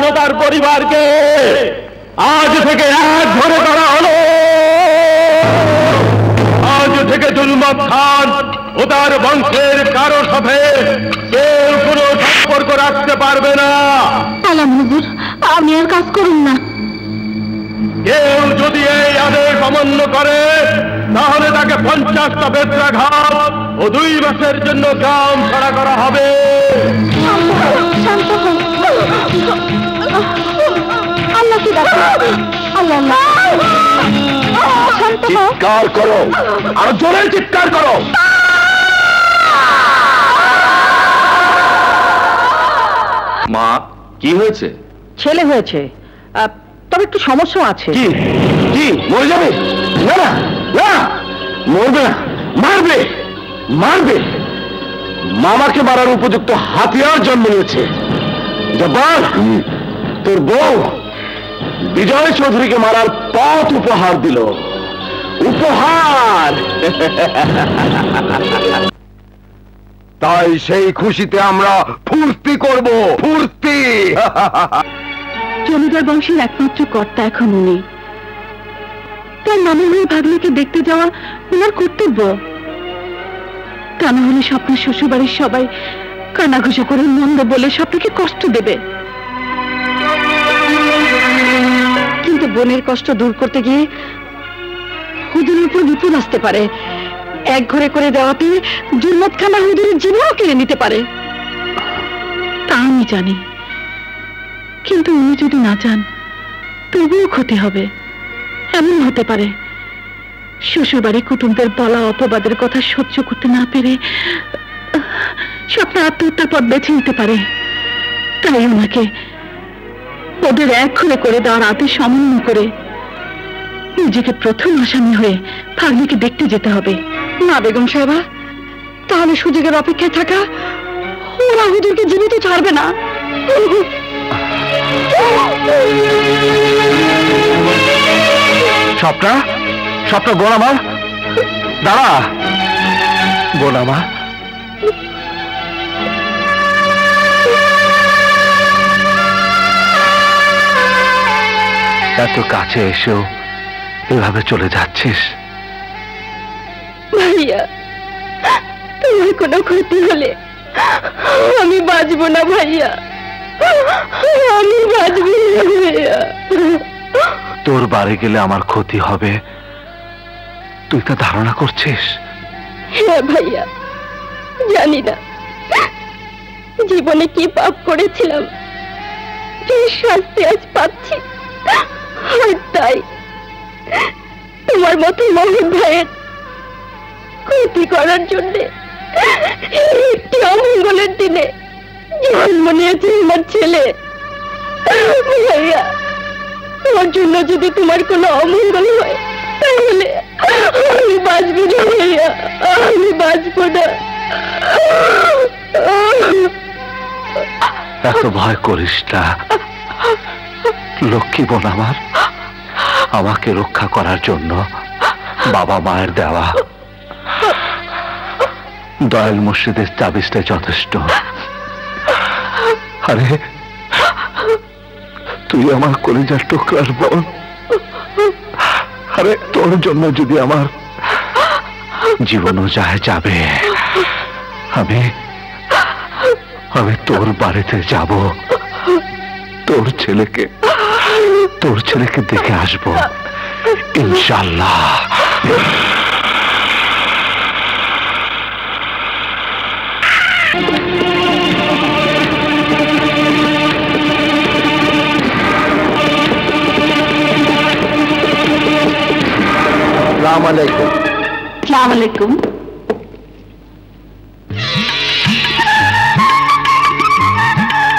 ও তার পরিবারকে আজ থেকে এক ধরে করা হলো। আজ থেকে জুলমত খান ও তার বংশের কারোর সাথে কেউ কোনো সম্পর্ক রাখতে পারবে না। আলাম হুজুর, আপনি আর কাজ করুন না। কেউ যদি এই আদেশ অমান্য করে তাহলে তাকে 50টা বেত্রাঘাত ও 2 মাসের জন্য গ্রাম ছাড়া করা হবে। শান্ত হও। আল্লাহ কি ডাকে? আল্লাহ শান্ত হও। চিৎকার করো, আর জোরে চিৎকার করো। মা, কি হয়েছে? ছেলে হয়েছে, তবে একটু সমস্যা আছে। কি কি মরে যাবে? না না না, মরবে না, মারবে মারবে। মামাকে মারার উপযুক্ত হাতিয়ার জন্ম নিয়েছে। জব্বার, তোর বউ বিজয় চৌধুরীকে মারার পথ উপহার দিল। উপহার। তাই সেই খুশিতে আমরা ফুর্তি করব, ফুর্তি। জমিদার বংশের একমাত্র কর্তা এখন উনি। তার নামে হয়ে ভাগ্নিকে দেখতে যাওয়া ওনার কর্তব্য। তা না হলে স্বপ্নের শ্বশুরবাড়ির সবাই কানাঘুষা করে মন্দ বলে স্বপ্নকে কষ্ট দেবে। কিন্তু বোনের কষ্ট দূর করতে গিয়ে হুজুরের উপর বিপদ আসতে পারে। এক ঘরে করে দেওয়াতে জুলমত খানা হুজুরের জীবনও কেড়ে নিতে পারে। তা আমি জানি, কিন্তু উনি যদি না চান তবুও ক্ষতি হবে। এমন হতে পারে শ্বশুরবাড়ি কুটুমদের বলা অপবাদের কথা সহ্য করতে না পেরে স্বপ্ন আত্মহত্যার পথ বেছে নিতে পারে। তাই ওনাকে ওদের এক ঘরে করে দেওয়ার আদেশ অমান্য করে নিজেকে প্রথম আসামি হয়ে ভাগ্নিকে দেখতে যেতে হবে। না বেগম সাহেবা, তাহলে সুযোগের অপেক্ষায় থাকা ওরা হুজুরকে জীবিত ছাড়বে না। স্বপ্না, স্বপ্ন, বোন আমার, দাঁড়া। বোন আমার, এত কাছে এসেও এভাবে চলে যাচ্ছিস? ভাইয়া, তোমার কোনো ক্ষতি হলে আমি বাঁচবো না ভাইয়া, আমি বাঁচবো না ভাইয়া। তোর বাড়ি গেলে আমার ক্ষতি হবে, তুই তা ধারণা করছিস? হ্যাঁ ভাইয়া, জানি না জীবনে কি পাপ করেছিলাম যে শাস্তি আজ পাচ্ছি। আর তাই তোমার মতো মহিন ভাইয়ের ক্ষতি করার জন্য একটি অমঙ্গলের দিনে জন্ম নিয়েছে আমার ছেলে। ভাইয়া, তোমার জন্য যদি তোমার কোনো অমঙ্গল হয় তাহলে আমি বাঁচবো না ভাইয়া, আমি বাঁচবো না। এত ভয় করিস না লক্ষ্মী বোন আমার। আমাকে রক্ষা করার জন্য বাবা মায়ের দেওয়া দয়াল মুর্শিদের তাবিজটা যথেষ্ট। আরে তুই আমার কলিজার টুকরার বোন। আরে তোর জন্য যদি আমার জীবনও যাবে, আমি তোর বাড়িতে যাব, তোর ছেলেকে দেখে আসবো ইনশাআল্লাহ। আসসালামু আলাইকুম।